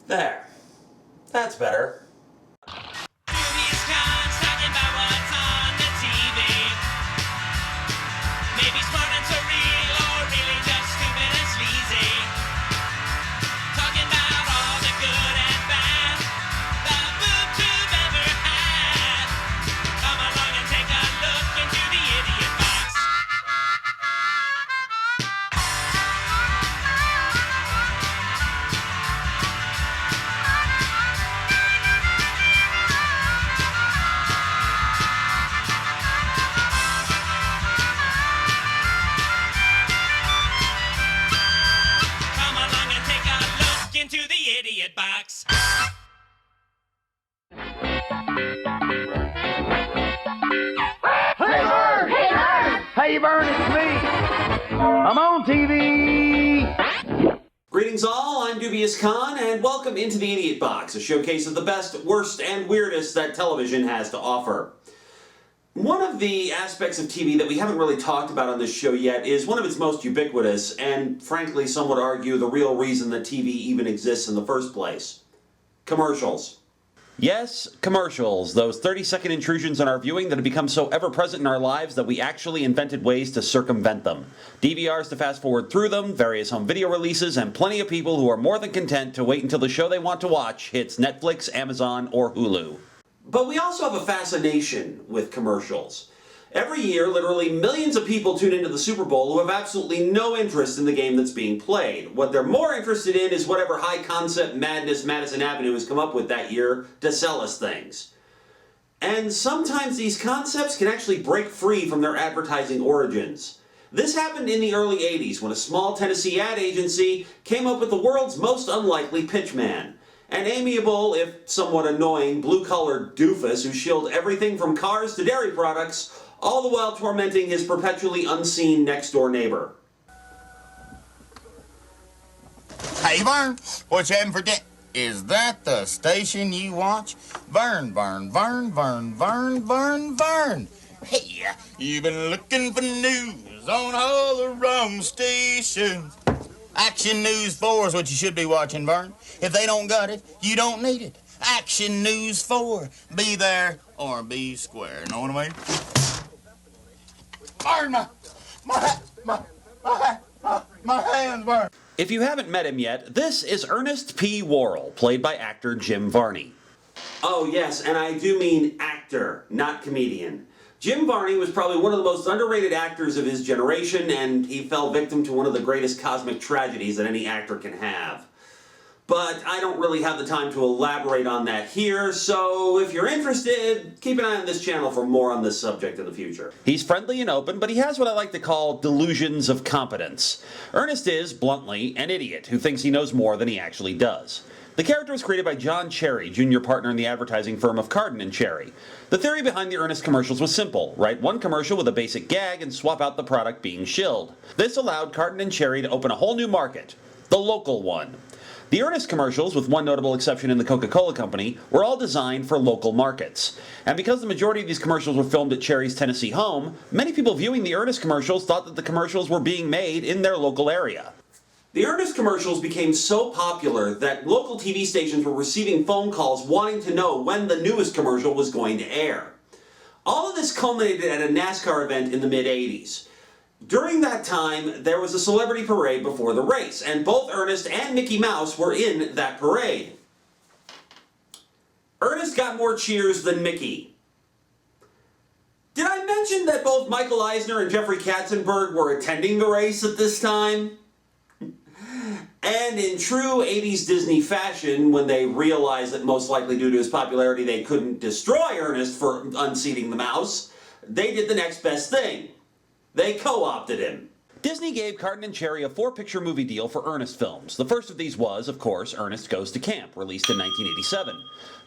There. That's better. Dubious Khan's talking about what's on the TV. Maybe smart and surreal, or really just stupid and sleazy. Talking about all the good and bad the BoobTube ever had. Come along and take a look into the idiot box. Come along and take a look into the idiot box. Hey, Vern! Hey, Vern! Hey, Vern, it's me! I'm on TV! Greetings all, I'm Dubious Khan, and welcome into the Idiot Box, a showcase of the best, worst, and weirdest that television has to offer. One of the aspects of TV that we haven't really talked about on this show yet is one of its most ubiquitous, and frankly some would argue the real reason that TV even exists in the first place. Commercials. Yes, commercials, those 30-second intrusions on our viewing that have become so ever-present in our lives that we actually invented ways to circumvent them. DVRs to fast-forward through them, various home video releases, and plenty of people who are more than content to wait until the show they want to watch hits Netflix, Amazon, or Hulu. But we also have a fascination with commercials. Every year, literally millions of people tune into the Super Bowl who have absolutely no interest in the game that's being played. What they're more interested in is whatever high-concept madness Madison Avenue has come up with that year to sell us things. And sometimes these concepts can actually break free from their advertising origins. This happened in the early 80s when a small Tennessee ad agency came up with the world's most unlikely pitchman. An amiable, if somewhat annoying, blue-collar doofus who shilled everything from cars to dairy products, all the while tormenting his perpetually unseen next-door neighbor. Hey, Vern, what you having for dinner? Is that the station you watch? Vern, Vern, Vern, Vern, Vern, Vern, Vern. Hey, you've been looking for news on all the wrong stations. Action News 4 is what you should be watching, Vern. If they don't got it, you don't need it. Action News 4. Be there or be square. Know what I mean? Vern, my hands, Vern. If you haven't met him yet, this is Ernest P. Worrell, played by actor Jim Varney. Oh yes, and I do mean actor, not comedian. Jim Varney was probably one of the most underrated actors of his generation, and he fell victim to one of the greatest cosmic tragedies that any actor can have. But I don't really have the time to elaborate on that here, so if you're interested, keep an eye on this channel for more on this subject in the future. He's friendly and open, but he has what I like to call delusions of competence. Ernest is, bluntly, an idiot who thinks he knows more than he actually does. The character was created by John Cherry, junior partner in the advertising firm of Carden and Cherry. The theory behind the Ernest commercials was simple: write one commercial with a basic gag and swap out the product being shilled. This allowed Carden and Cherry to open a whole new market, the local one. The Ernest commercials, with one notable exception in the Coca-Cola Company, were all designed for local markets. And because the majority of these commercials were filmed at Cherry's Tennessee home, many people viewing the Ernest commercials thought that the commercials were being made in their local area. The Ernest commercials became so popular that local TV stations were receiving phone calls wanting to know when the newest commercial was going to air. All of this culminated at a NASCAR event in the mid-80s. During that time, there was a celebrity parade before the race, and both Ernest and Mickey Mouse were in that parade. Ernest got more cheers than Mickey. Did I mention that both Michael Eisner and Jeffrey Katzenberg were attending the race at this time? And in true 80s Disney fashion, when they realized that most likely due to his popularity they couldn't destroy Ernest for unseating the mouse, they did the next best thing. They co-opted him. Disney gave Carden and Cherry a 4-picture movie deal for Ernest films. The first of these was, of course, Ernest Goes to Camp, released in 1987.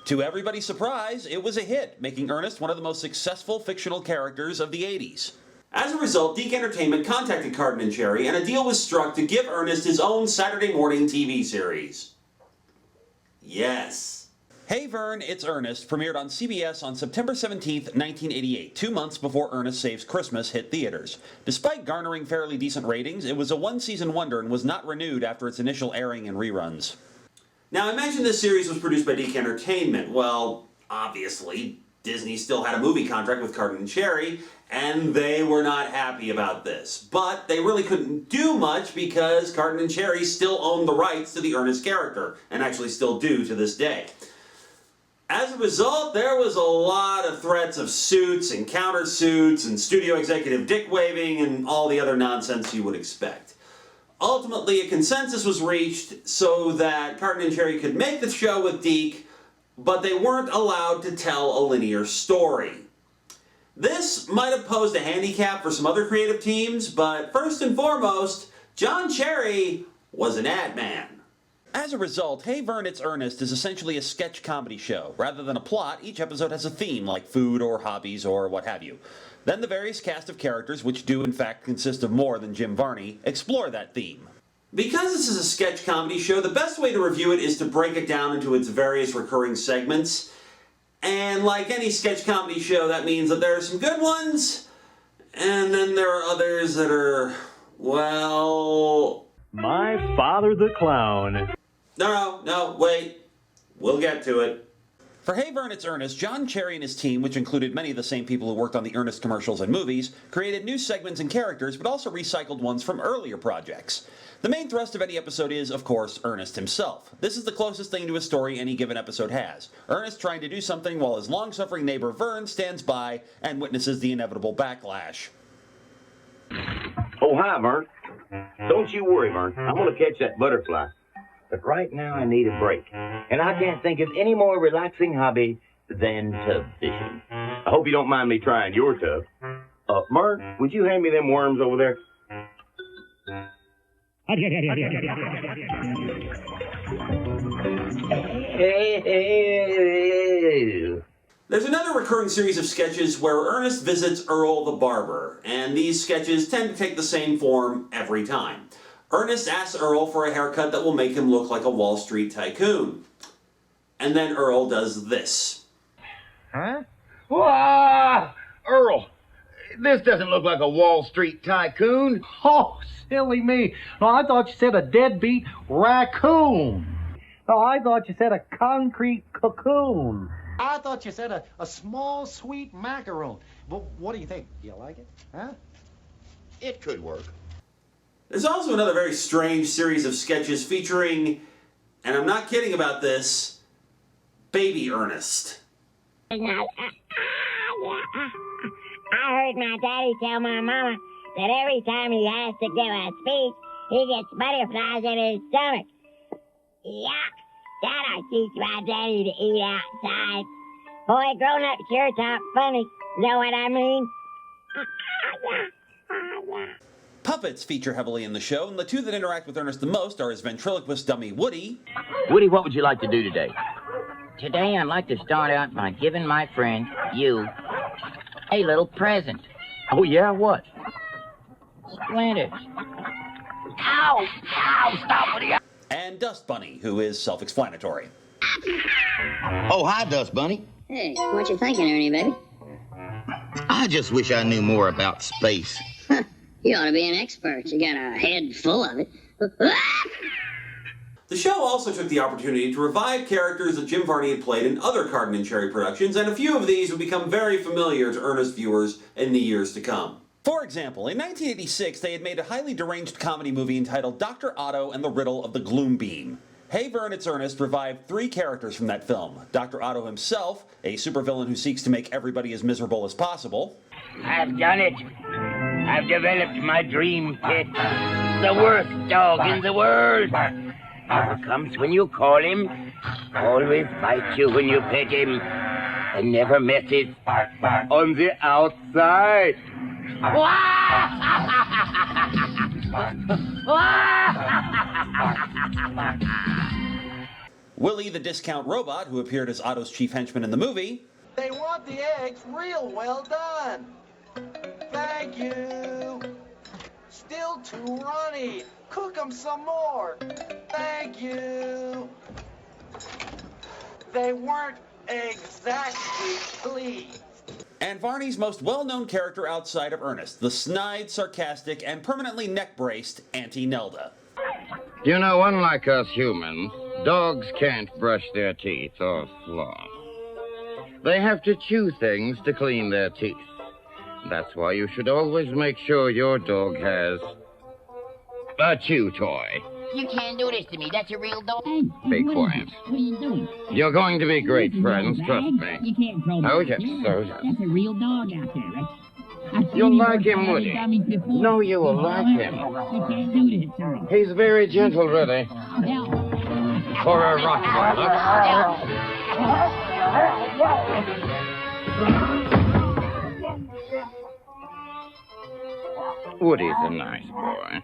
To everybody's surprise, it was a hit, making Ernest one of the most successful fictional characters of the 80s. As a result, Deke Entertainment contacted Carden and Cherry, and a deal was struck to give Ernest his own Saturday morning TV series. Yes. Hey Vern, It's Ernest premiered on CBS on September 17, 1988, 2 months before Ernest Saves Christmas hit theaters. Despite garnering fairly decent ratings, it was a one-season wonder and was not renewed after its initial airing in reruns. Now, I mentioned this series was produced by Deke Entertainment. Well, obviously, Disney still had a movie contract with Carton and Cherry, and they were not happy about this. But they really couldn't do much because Carton and Cherry still owned the rights to the Ernest character, and actually still do to this day. As a result, there was a lot of threats of suits and countersuits and studio executive dick-waving and all the other nonsense you would expect. Ultimately, a consensus was reached so that Carton and Cherry could make the show with Deke, but they weren't allowed to tell a linear story. This might have posed a handicap for some other creative teams, but first and foremost, John Cherry was an ad man. As a result, Hey Vern, It's Ernest is essentially a sketch comedy show. Rather than a plot, each episode has a theme, like food or hobbies or what have you. Then the various cast of characters, which do in fact consist of more than Jim Varney, explore that theme. Because this is a sketch comedy show, the best way to review it is to break it down into its various recurring segments. And like any sketch comedy show, that means that there are some good ones, and then there are others that are, well... My father the clown. No, wait. We'll get to it. For Hey Vern, It's Ernest, John Cherry and his team, which included many of the same people who worked on the Ernest commercials and movies, created new segments and characters, but also recycled ones from earlier projects. The main thrust of any episode is, of course, Ernest himself. This is the closest thing to a story any given episode has. Ernest trying to do something while his long-suffering neighbor Vern stands by and witnesses the inevitable backlash. Oh, hi, Vern. Don't you worry, Vern. I'm going to catch that butterfly. But right now I need a break. And I can't think of any more relaxing hobby than tub fishing. I hope you don't mind me trying your tub. Vern, would you hand me them worms over there? There's another recurring series of sketches where Ernest visits Earl the barber, and these sketches tend to take the same form every time. Ernest asks Earl for a haircut that will make him look like a Wall Street tycoon. And then Earl does this. Huh? Wow! Earl, this doesn't look like a Wall Street tycoon. Oh, silly me. No, I thought you said a deadbeat raccoon. Oh, I thought you said a concrete cocoon. I thought you said a small, sweet macaroon. Well, what do you think? Do you like it? Huh? It could work. There's also another very strange series of sketches featuring, and I'm not kidding about this, baby Ernest. I heard my daddy tell my mama that every time he has to give a speech, he gets butterflies in his stomach. Yuck! That'll teach my daddy to eat outside. Boy, grown-up sure talk funny. Know what I mean? Puppets feature heavily in the show, and the two that interact with Ernest the most are his ventriloquist dummy Woody. Woody, what would you like to do today? Today, I'd like to start out by giving my friend, you, a little present. Oh, yeah? What? Splinters. Ow! Ow! Stop, Woody! And Dust Bunny, who is self-explanatory. Oh, hi, Dust Bunny. Hey, what you thinking, Ernie, baby? I just wish I knew more about space. You ought to be an expert. You got a head full of it. The show also took the opportunity to revive characters that Jim Varney had played in other Carton and Cherry productions, and a few of these would become very familiar to Ernest viewers in the years to come. For example, in 1986, they had made a highly deranged comedy movie entitled Dr. Otto and the Riddle of the Gloom Beam. Hey Vern, It's Ernest revived three characters from that film. Dr. Otto himself, a supervillain who seeks to make everybody as miserable as possible. I've done it. I've developed my dream pet. The worst dog in the world. Never comes when you call him. Always bites you when you pet him. And never messes on the outside. Willie the discount robot, who appeared as Otto's chief henchman in the movie. They want the eggs real well done. Thank you. Still too runny. Cook them some more. Thank you. They weren't exactly pleased. And Varney's most well-known character outside of Ernest, the snide, sarcastic, and permanently neck-braced Auntie Nelda. You know, unlike us humans, Dogs can't brush their teeth or floss. They have to chew things to clean their teeth. That's why you should always make sure your dog has a chew toy. You can't do this to me. That's a real dog. Be quiet. What are you doing? You're going to be great friends, trust You me. can't throw me. Oh, yes, oh, yes. That's a real dog out there. I've seen You'll him like work him, out Woody. dummies before. No, you will like him. You can't do this to me. He's very gentle, really. Help. For a Rottweiler. Woody's a nice boy.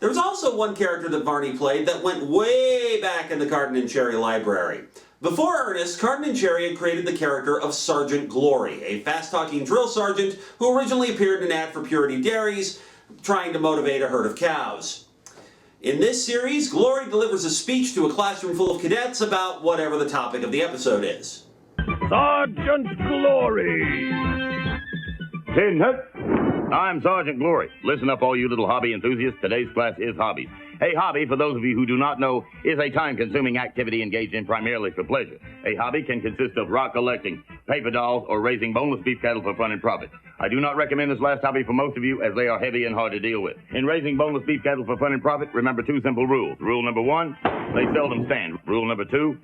There was also one character that Varney played that went way back in the Carton and Cherry library. Before Ernest, Carton and Cherry had created the character of Sergeant Glory, a fast-talking drill sergeant who originally appeared in an ad for Purity Dairies, trying to motivate a herd of cows. In this series, Glory delivers a speech to a classroom full of cadets about whatever the topic of the episode is. Sergeant Glory! I'm Sergeant Glory. Listen up, all you little hobby enthusiasts. Today's class is hobbies. A hobby, for those of you who do not know, is a time-consuming activity engaged in primarily for pleasure. A hobby can consist of rock collecting, paper dolls, or raising boneless beef cattle for fun and profit. I do not recommend this last hobby for most of you, as they are heavy and hard to deal with. In raising boneless beef cattle for fun and profit, remember two simple rules. Rule number 1, they seldom stand. Rule number 2,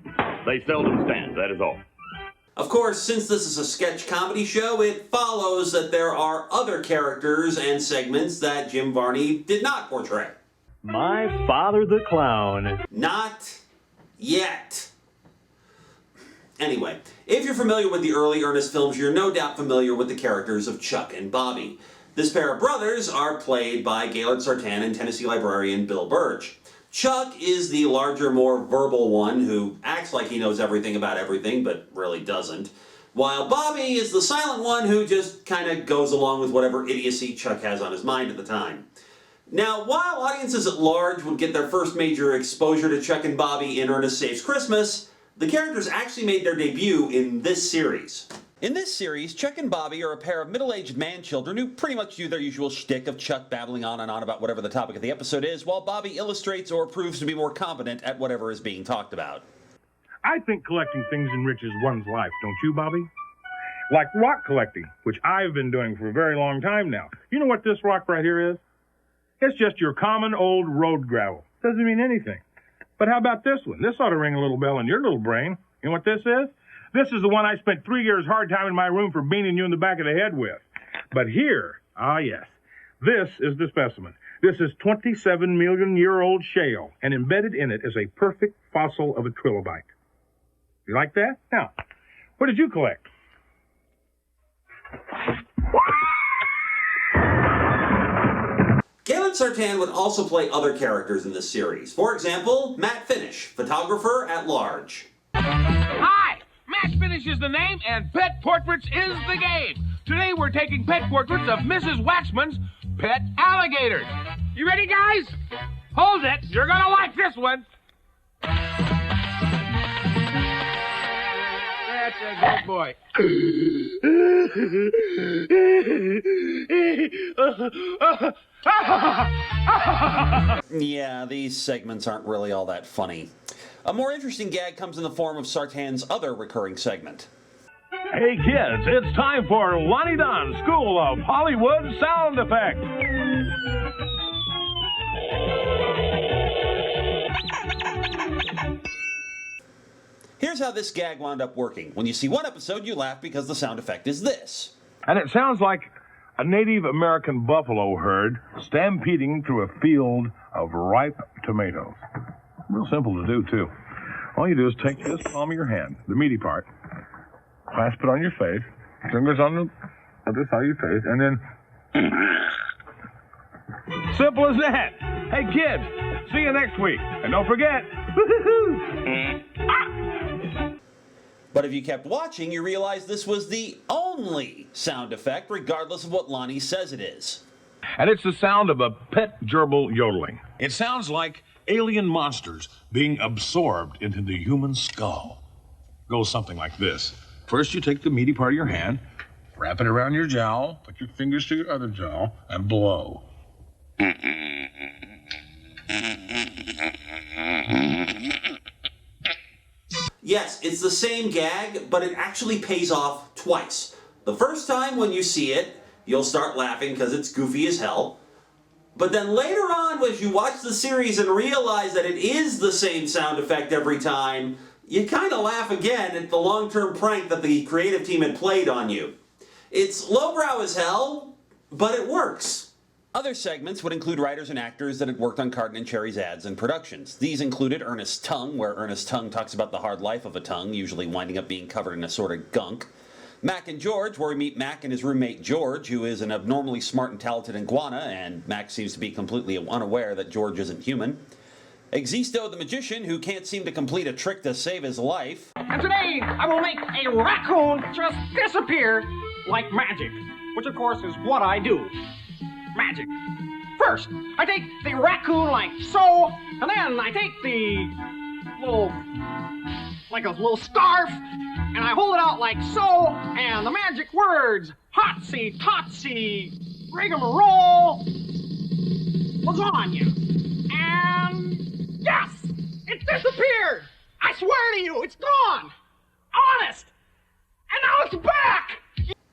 they seldom stand. That is all. Of course, since this is a sketch comedy show, it follows that there are other characters and segments that Jim Varney did not portray. My father the clown. Not yet. Anyway, if you're familiar with the early Ernest films, you're no doubt familiar with the characters of Chuck and Bobby. This pair of brothers are played by Gaylord Sartain and Tennessee librarian Bill Burge. Chuck is the larger, more verbal one who acts like he knows everything about everything, but really doesn't. While Bobby is the silent one who just kind of goes along with whatever idiocy Chuck has on his mind at the time. Now, while audiences at large would get their first major exposure to Chuck and Bobby in Ernest Saves Christmas, the characters actually made their debut in this series. In this series, Chuck and Bobby are a pair of middle-aged man-children who pretty much do their usual shtick of Chuck babbling on and on about whatever the topic of the episode is, while Bobby illustrates or proves to be more competent at whatever is being talked about. I think collecting things enriches one's life, don't you, Bobby? Like rock collecting, which I've been doing for a very long time now. You know what this rock right here is? It's just your common old road gravel. Doesn't mean anything. But how about this one? This ought to ring a little bell in your little brain. You know what this is? This is the one I spent 3 years hard time in my room for beaning you in the back of the head with. But here, yes, this is the specimen. This is 27-million-year-old shale, and embedded in it is a perfect fossil of a trilobite. You like that? Now, what did you collect? Gaylord Sartain would also play other characters in this series. For example, Matt Finish, photographer at large. Hi! Matt Finish is the name, and Pet Portraits is the game. Today we're taking pet portraits of Mrs. Waxman's pet alligators. You ready, guys? Hold it. You're gonna like this one. That's a good boy. Yeah, these segments aren't really all that funny. A more interesting gag comes in the form of Sartain's other recurring segment. Hey kids, it's time for Lonnie Don's School of Hollywood Sound Effects. Here's how this gag wound up working. When you see one episode, you laugh because the sound effect is this. And it sounds like a Native American buffalo herd stampeding through a field of ripe tomatoes. Real simple to do, too. All you do is take this palm of your hand, the meaty part, clasp it on your face, fingers on the other side of your face, and then... Simple as that. Hey, kids, see you next week. And don't forget... But if you kept watching, you realize this was the only sound effect, regardless of what Lonnie says it is. And it's the sound of a pet gerbil yodeling. It sounds like alien monsters being absorbed into the human skull. Goes something like this. First, you take the meaty part of your hand, wrap it around your jowl, put your fingers to your other jowl, and blow. Yes, it's the same gag, but it actually pays off twice. The first time when you see it, you'll start laughing because it's goofy as hell. But then later on, as you watch the series and realize that it is the same sound effect every time, you kind of laugh again at the long-term prank that the creative team had played on you. It's lowbrow as hell, but it works. Other segments would include writers and actors that had worked on Carton and Cherry's ads and productions. These included Ernest's Tongue, where Ernest Tongue talks about the hard life of a tongue, usually winding up being covered in a sort of gunk. Mac and George, where we meet Mac and his roommate George, who is an abnormally smart and talented iguana, and Mac seems to be completely unaware that George isn't human. Existo the magician, who can't seem to complete a trick to save his life. And today, I will make a raccoon just disappear like magic, which of course is what I do. Magic. First, I take the raccoon like so, and then I take the little scarf, and I hold it out like so, and the magic words, hotsy, totsy, rigmarole, lasagna. And yes, it disappeared. I swear to you, it's gone. Honest. And now it's back.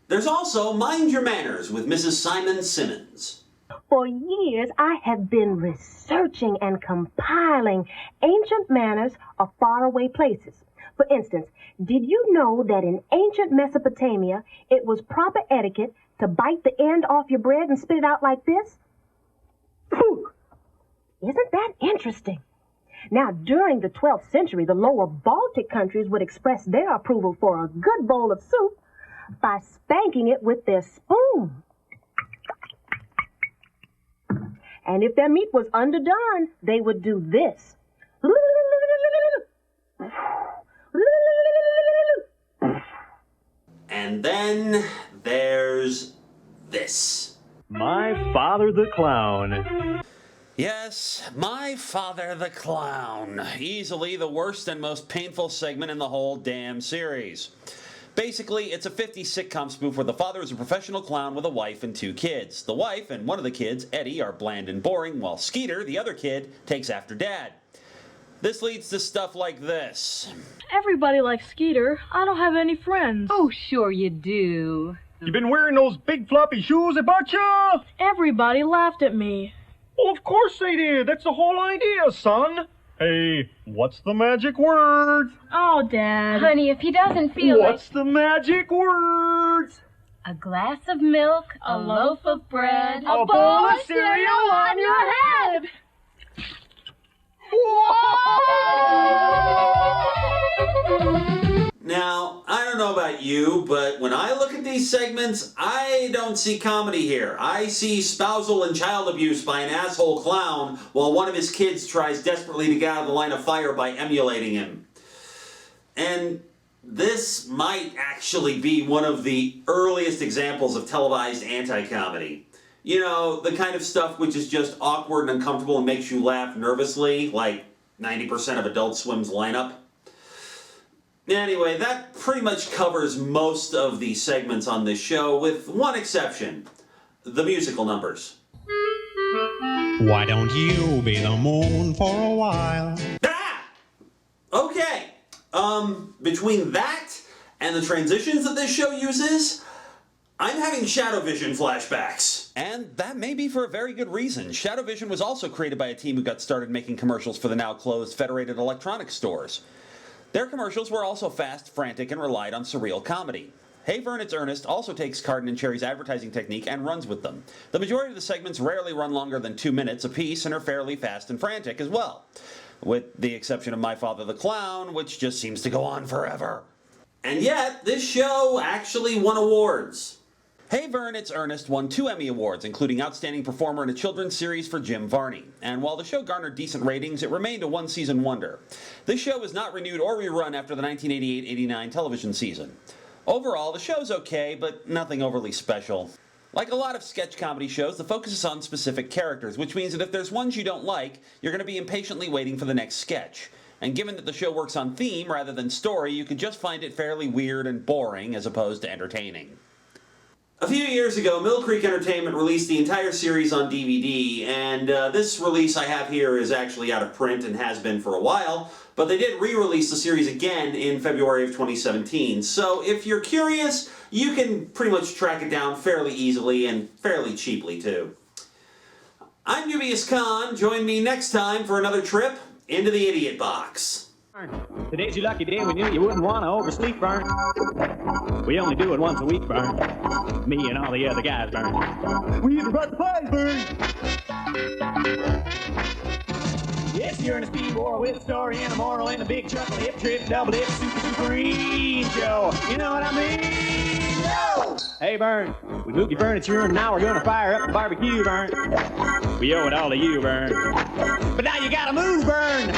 There's also Mind Your Manners with Mrs. Simon Simmons. For years, I have been researching and compiling ancient manners of faraway places. For instance, did you know that in ancient Mesopotamia, it was proper etiquette to bite the end off your bread and spit it out like this? Phew! Isn't that interesting? Now, during the 12th century, the lower Baltic countries would express their approval for a good bowl of soup by spanking it with their spoon. And if their meat was underdone, they would do this. And then there's this. My Father the Clown. Yes, My Father the Clown. Easily the worst and most painful segment in the whole damn series. Basically, it's a 50s sitcom spoof where the father is a professional clown with a wife and 2 kids. The wife and one of the kids, Eddie, are bland and boring, while Skeeter, the other kid, takes after Dad. This leads to stuff like this. Everybody likes Skeeter. I don't have any friends. Oh, sure you do. You been wearing those big floppy shoes, Abacha? Everybody laughed at me. Well, of course they did. That's the whole idea, son. Hey, what's the magic word? Oh, Dad. Honey, if he doesn't feel What's the magic words? a glass of milk, a loaf of bread, a bowl of cereal on your head. Now, I don't know about you, but when I look at these segments, I don't see comedy here. I see spousal and child abuse by an asshole clown while one of his kids tries desperately to get out of the line of fire by emulating him. And this might actually be one of the earliest examples of televised anti-comedy. You know, the kind of stuff which is just awkward and uncomfortable and makes you laugh nervously, like 90% of Adult Swim's lineup. Anyway, that pretty much covers most of the segments on this show, with one exception: the musical numbers. Why don't you be the moon for a while? Ah! Okay. Between that and the transitions that this show uses, I'm having Shadow Vision flashbacks. And that may be for a very good reason. Shadow Vision was also created by a team who got started making commercials for the now closed Federated Electronics stores. Their commercials were also fast, frantic, and relied on surreal comedy. Hey Vern, It's Ernest also takes Carton and Cherry's advertising technique and runs with them. The majority of the segments rarely run longer than 2 minutes apiece and are fairly fast and frantic as well, with the exception of My Father the Clown, which just seems to go on forever. And yet, this show actually won awards. Hey Vern, It's Ernest won 2 Emmy Awards, including Outstanding Performer in a Children's Series for Jim Varney. And while the show garnered decent ratings, it remained a one-season wonder. This show was not renewed or rerun after the 1988-89 television season. Overall, the show's okay, but nothing overly special. Like a lot of sketch comedy shows, the focus is on specific characters, which means that if there's ones you don't like, you're going to be impatiently waiting for the next sketch. And given that the show works on theme rather than story, you could just find it fairly weird and boring as opposed to entertaining. A few years ago, Mill Creek Entertainment released the entire series on DVD, and this release I have here is actually out of print and has been for a while, but they did re-release the series again in February of 2017. So if you're curious, you can pretty much track it down fairly easily and fairly cheaply too. I'm Dubious Khan. Join me next time for another trip into the Idiot Box. Today's your lucky day. We knew you wouldn't want to oversleep, Vern. We only do it once a week, Vern. Me and all the other guys, Vern. We even brought the pies, Vern. It's the Ernest P with a story and a moral and a big chuckle, hip trip, double dip, super supreme show. You know what I mean? No! Hey, Vern, we moved your furniture and now we're gonna fire up the barbecue, Vern. We owe it all to you, Vern. But now you gotta move, Vern.